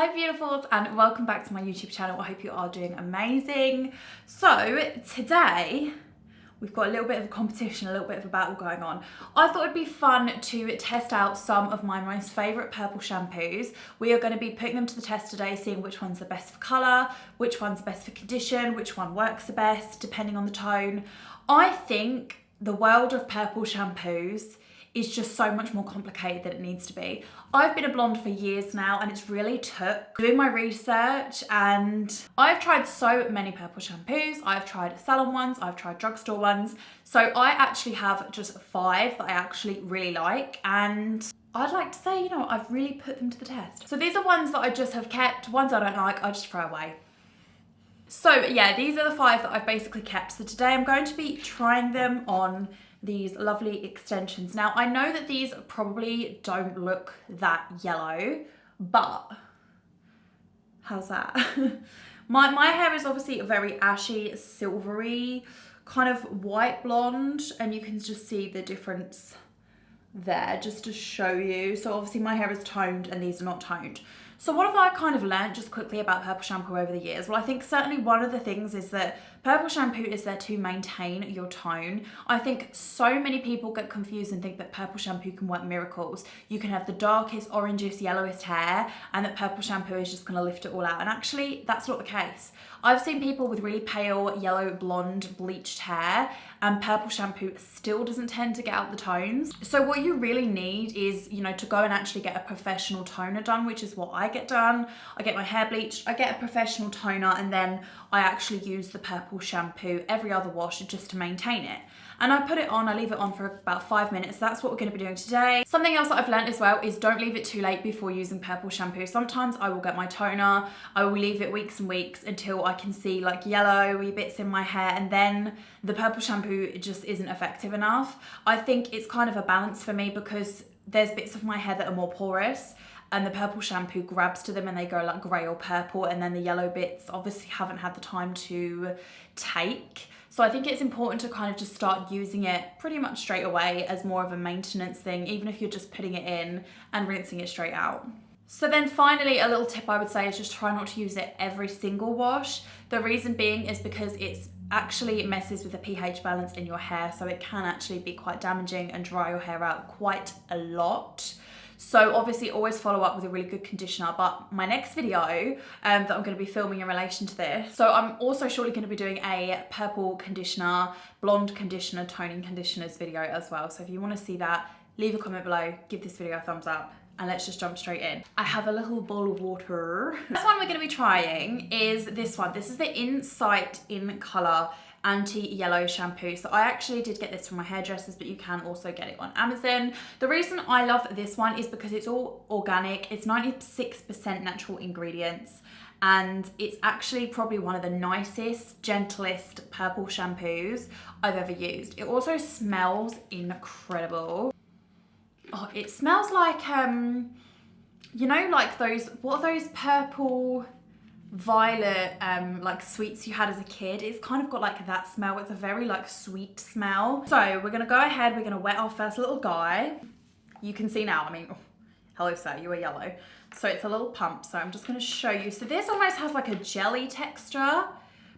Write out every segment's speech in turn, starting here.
Hi beautifuls, and welcome back to my YouTube channel. I hope you are doing amazing. So today we've got a little bit of a competition, a little bit of a battle going on. I thought it'd be fun to test out some of my most favourite purple shampoos. We are going to be putting them to the test today, seeing which one's the best for colour, which one's the best for condition, which one works the best depending on the tone. I think the world of purple shampoos is just so much more complicated than it needs to be. I've been a blonde for years now, and it's really took doing my research, and I've tried so many purple shampoos. I've tried salon ones, I've tried drugstore ones. So I actually have just 5 that I actually really like, and I'd like to say, I've really put them to the test. So these are ones that I just have kept, ones I don't like, I just throw away. So yeah, these are the 5 that I've basically kept. So today I'm going to be trying them on these lovely extensions. Now, I know that these probably don't look that yellow, but how's that? My hair is obviously a very ashy, silvery, kind of white blonde, and you can just see the difference there just to show you. So obviously my hair is toned and these are not toned. So what have I kind of learned just quickly about purple shampoo over the years? Well, I think certainly one of the things is that purple shampoo is there to maintain your tone. I think so many people get confused and think that purple shampoo can work miracles. You can have the darkest, orangest, yellowest hair, and that purple shampoo is just gonna lift it all out. And actually, that's not the case. I've seen people with really pale, yellow, blonde, bleached hair, and purple shampoo still doesn't tend to get out the tones. So what you really need is, to go and actually get a professional toner done, which is what I get done. I get my hair bleached, I get a professional toner, and then I actually use the purple shampoo every other wash just to maintain it. And I put it on, I leave it on for about 5 minutes. That's what we're gonna be doing today. Something else that I've learned as well is don't leave it too late before using purple shampoo. Sometimes I will get my toner, I will leave it weeks and weeks until I can see like yellowy bits in my hair, and then the purple shampoo just isn't effective enough. I think it's kind of a balance for me because there's bits of my hair that are more porous, and the purple shampoo grabs to them and they go like grey or purple, and then the yellow bits obviously haven't had the time to take. So I think it's important to kind of just start using it pretty much straight away as more of a maintenance thing, even if you're just putting it in and rinsing it straight out. So then finally, a little tip I would say is just try not to use it every single wash. The reason being is because it's actually messes with the pH balance in your hair, so it can actually be quite damaging and dry your hair out quite a lot. So obviously always follow up with a really good conditioner, but my next video that I'm going to be filming in relation to this, so I'm also shortly going to be doing a purple conditioner, blonde conditioner, toning conditioners video as well. So if you want to see that, leave a comment below, give this video a thumbs up, and let's just jump straight in. I have a little bowl of water. This one we're going to be trying is this one. This is the Insight in Colour anti-yellow shampoo. So I actually did get this from my hairdressers, but you can also get it on Amazon. The reason I love this one is because it's all organic. It's 96% natural ingredients, and it's actually probably one of the nicest, gentlest purple shampoos I've ever used. It also smells incredible. Oh, it smells like like those, what are those purple violet like sweets you had as a kid? It's kind of got like that smell. It's a very like sweet smell. So we're gonna go ahead, we're gonna wet our first little guy. You can see now, oh, hello sir, you are yellow. So it's a little pump, so I'm just gonna show you. So this almost has like a jelly texture,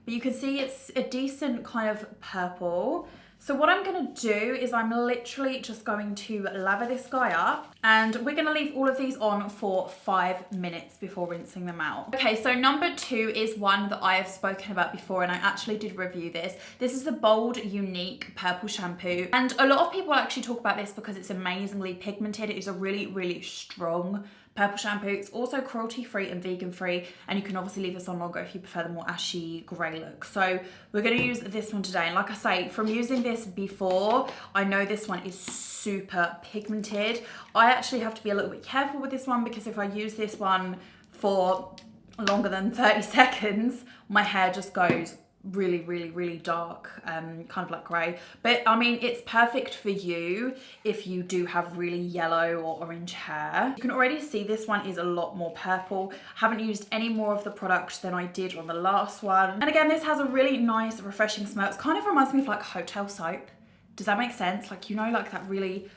but you can see it's a decent kind of purple. So what I'm gonna do is I'm literally just going to lather this guy up, and we're gonna leave all of these on for 5 minutes before rinsing them out. Okay, so number 2 is one that I have spoken about before, and I actually did review this. This is the Bold Unique Purple Shampoo, and a lot of people actually talk about this because it's amazingly pigmented. It is a really, really strong purple shampoo. It's also cruelty-free and vegan-free, and you can obviously leave this on longer if you prefer the more ashy grey look. So we're going to use this one today, and like I say, from using this before, I know this one is super pigmented. I actually have to be a little bit careful with this one, because if I use this one for longer than 30 seconds, my hair just goes really, really, really dark, kind of like grey. But I mean, it's perfect for you if you do have really yellow or orange hair. You can already see this one is a lot more purple. Haven't used any more of the product than I did on the last one. And again, this has a really nice, refreshing smell. It kind of reminds me of like hotel soap. Does that make sense? Like, like that really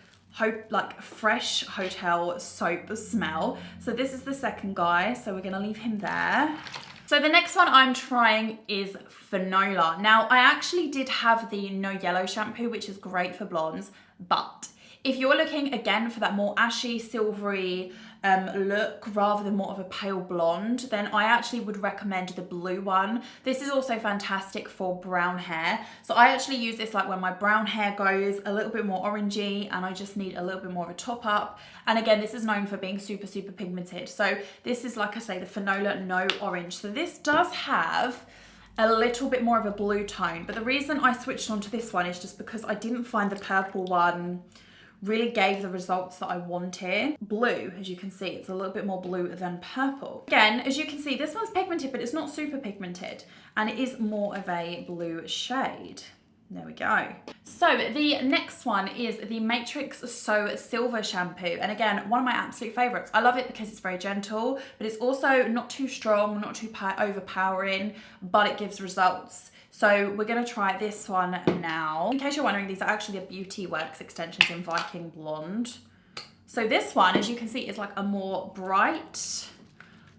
like fresh hotel soap smell. So this is the second guy, so we're gonna leave him there. So the next one I'm trying is Fanola. Now, I actually did have the No Yellow shampoo, which is great for blondes, but if you're looking again for that more ashy, silvery look rather than more of a pale blonde, then I actually would recommend the blue one. This is also fantastic for brown hair. So I actually use this like when my brown hair goes a little bit more orangey and I just need a little bit more of a top up. And again, this is known for being super, super pigmented. So this is, like I say, the Fanola No Orange. So this does have a little bit more of a blue tone, but the reason I switched onto this one is just because I didn't find the purple one really gave the results that I wanted. Blue, as you can see, it's a little bit more blue than purple. Again, as you can see, this one's pigmented, but it's not super pigmented, and it is more of a blue shade. There we go. So the next one is the Matrix So Silver shampoo. And again, one of my absolute favorites. I love it because it's very gentle, but it's also not too strong, not too overpowering, but it gives results. So we're gonna try this one now. In case you're wondering, these are actually the Beauty Works extensions in Viking Blonde. So this one, as you can see, is like a more bright,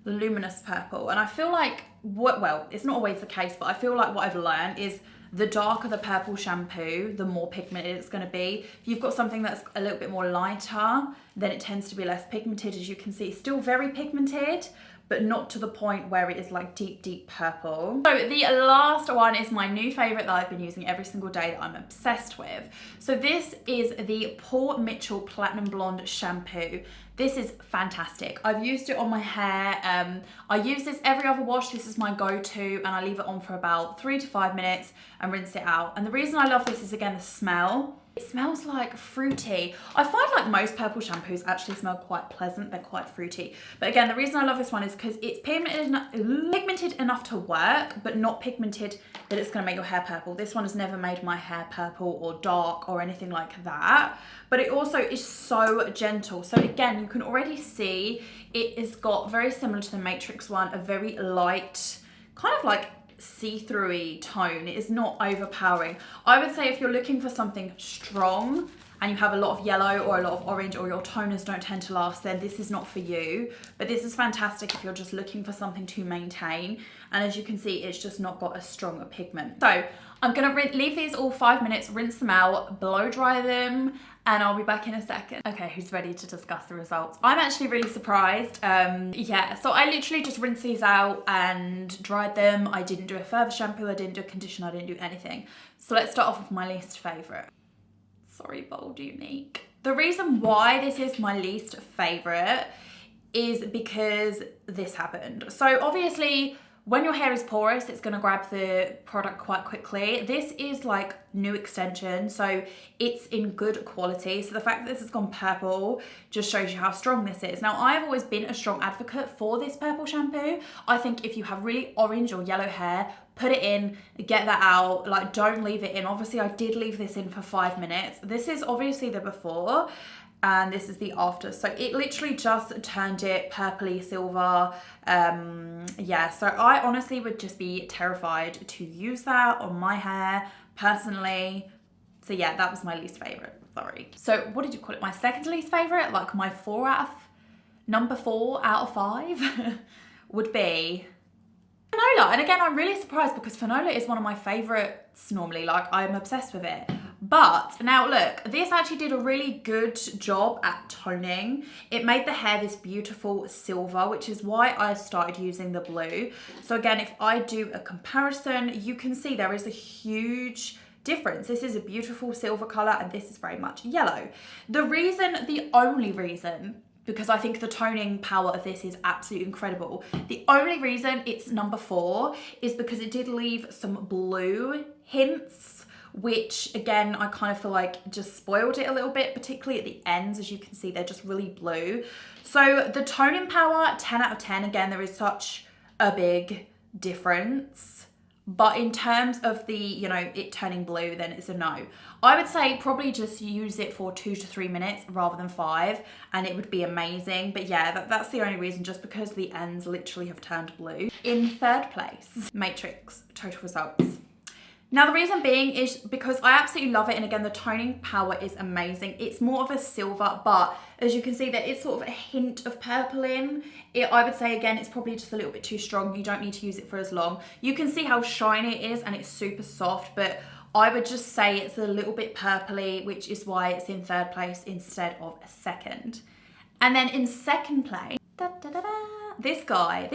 luminous purple. And I feel like, well, it's not always the case, but I feel like what I've learned is the darker the purple shampoo, the more pigmented it's gonna be. If you've got something that's a little bit more lighter, then it tends to be less pigmented. As you can see, it's still very pigmented, but not to the point where it is like deep, deep purple. So the last one is my new favorite that I've been using every single day that I'm obsessed with. So this is the Paul Mitchell Platinum Blonde shampoo. This is fantastic. I've used it on my hair. I use this every other wash. This is my go-to, and I leave it on for about 3 to 5 minutes and rinse it out. And the reason I love this is, again, the smell. It smells like fruity. I find like most purple shampoos actually smell quite pleasant. They're quite fruity. But again, the reason I love this one is because it's pigmented enough to work, but not pigmented that it's gonna make your hair purple. This one has never made my hair purple or dark or anything like that. But it also is so gentle. So again, you can already see it has got, very similar to the Matrix one, a very light, kind of like see-through-y tone. It is not overpowering. I would say if you're looking for something strong and you have a lot of yellow or a lot of orange, or your toners don't tend to last, then this is not for you. But this is fantastic if you're just looking for something to maintain. And as you can see, it's just not got a stronger pigment. So I'm gonna leave these all 5 minutes, rinse them out, blow dry them, and I'll be back in a second. Okay, who's ready to discuss the results? I'm actually really surprised. Yeah, so I literally just rinsed these out and dried them. I didn't do a further shampoo, I didn't do a conditioner, I didn't do anything. So let's start off with my least favorite. Sorry, Bold Unique. The reason why this is my least favorite is because this happened. So obviously, when your hair is porous, it's gonna grab the product quite quickly. This is like new extension, so it's in good quality. So the fact that this has gone purple just shows you how strong this is. Now, I've always been a strong advocate for this purple shampoo. I think if you have really orange or yellow hair, put it in, get that out, like don't leave it in. Obviously, I did leave this in for 5 minutes. This is obviously the before, and this is the after. So it literally just turned it purpley silver. Yeah, so I honestly would just be terrified to use that on my hair personally. So yeah, that was my least favorite, sorry. So what did you call it? My second least favorite, like my number 4 out of 5 would be Fanola. And again, I'm really surprised because Fanola is one of my favorites normally, like I'm obsessed with it. But now look, this actually did a really good job at toning. It made the hair this beautiful silver, which is why I started using the blue. So again, if I do a comparison, you can see there is a huge difference. This is a beautiful silver color and this is very much yellow. The only reason, because I think the toning power of this is absolutely incredible. The only reason it's number 4 is because it did leave some blue hints, which again, I kind of feel like just spoiled it a little bit, particularly at the ends. As you can see, they're just really blue. So the toning power, 10 out of 10. Again, there is such a big difference. But in terms of the, you know, it turning blue, then it's a no. I would say probably just use it for 2 to 3 minutes rather than 5, and it would be amazing. But yeah, that's the only reason, just because the ends literally have turned blue. In third place, Matrix Total Results. Now the reason being is because I absolutely love it, and again the toning power is amazing. It's more of a silver, but as you can see there is sort of a hint of purple in it. I would say again it's probably just a little bit too strong. You don't need to use it for as long. You can see how shiny it is and it's super soft, but I would just say it's a little bit purpley, which is why it's in third place instead of a second. And then in second place, this guy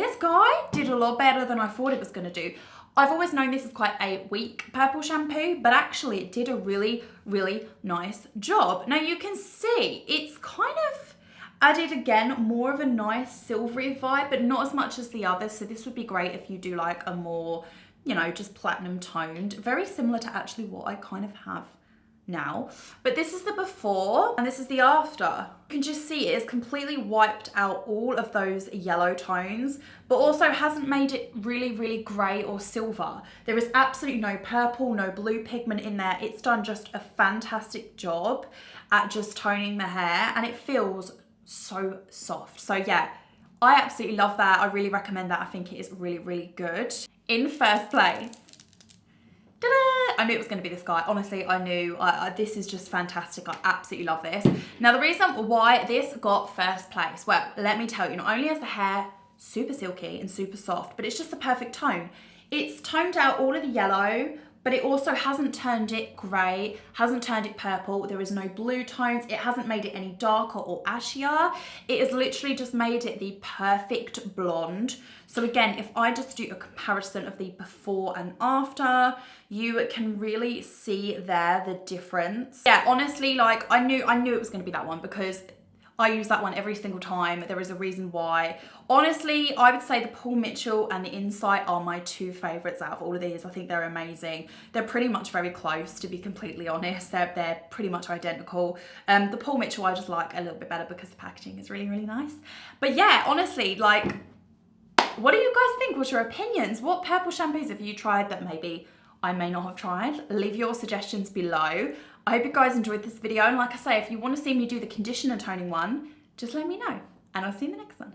did a lot better than I thought it was going to do. I've always known this is quite a weak purple shampoo, but actually it did a really, really nice job. Now you can see it's kind of added again more of a nice silvery vibe, but not as much as the others. So this would be great if you do like a more, you know, just platinum toned, very similar to actually what I kind of have now. But this is the before and this is the after. You can just see it has completely wiped out all of those yellow tones, but also hasn't made it really, really grey or silver. There is absolutely no purple, no blue pigment in there. It's done just a fantastic job at just toning the hair, and it feels so soft. So yeah, I absolutely love that. I really recommend that. I think it is really, really good. In first place, I knew it was going to be this guy. Honestly, I knew. This is just fantastic. I absolutely love this. Now, the reason why this got first place, well, let me tell you, not only is the hair super silky and super soft, but it's just the perfect tone. It's toned out all of the yellow, but it also hasn't turned it grey, hasn't turned it purple. There is no blue tones. It hasn't made it any darker or ashier. It has literally just made it the perfect blonde. So again, if I just do a comparison of the before and after, you can really see there the difference. Yeah, honestly, like I knew it was gonna be that one because I use that one every single time. There is a reason why. Honestly, I would say the Paul Mitchell and the Insight are my two favorites out of all of these. I think they're amazing. They're pretty much very close, to be completely honest. They're pretty much identical. The Paul Mitchell I just like a little bit better because the packaging is really, really nice. But yeah, honestly, like, what do you guys think? What's your opinions? What purple shampoos have you tried that maybe I may not have tried? Leave your suggestions below. I hope you guys enjoyed this video, and like I say, if you want to see me do the conditioner toning one, just let me know, and I'll see you in the next one.